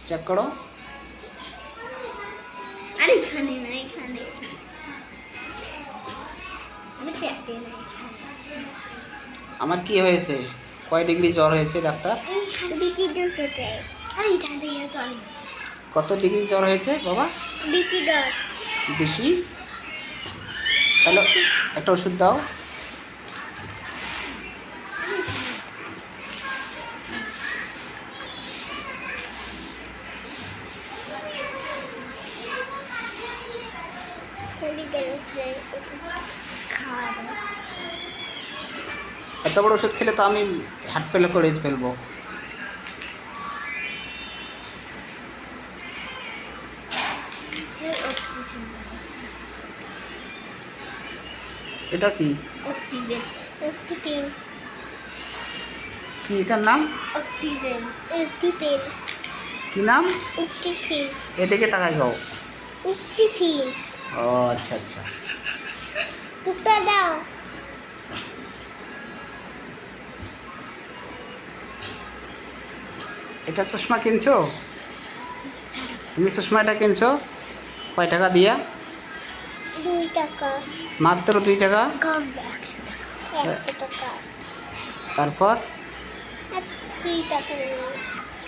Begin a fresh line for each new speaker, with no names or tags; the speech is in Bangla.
চেক করো।
আরে এখানে না, এখানে আমি পেটে না, এখানে।
আমার কি হয়েছে? কয় ডিগ্রি জ্বর হয়েছে ডাক্তার?
বিটি দুটো চাই। আরে এখান থেকে চল।
কত ডিগ্রি জ্বর হয়েছে বাবা?
বিটি ডট।
বেশি? তাহলে একটা ওষুধ দাও। এত বড় ওষুধ খেলে তো আমি হার্ট ফেল করে ফেলবো।
অক্সিজেন,
এটা কি?
অক্সিজেন, অক্সিজেন,
কি এটার নাম?
অক্সিজেন, অক্সিজেন,
কি নাম?
অক্সিজেন,
এদিকে তাকাই খাও।
অক্সিজেন।
ও আচ্ছা আচ্ছা।
দুটো দাও।
এটা চশমা কিনছো? তুমি চশমাটা কিনছো কয় টাকা দিয়া?
2 টাকা।
মাত্র 2 টাকা?
কম 100 টাকা। 1 টাকা।
তারপর?
2 টাকা।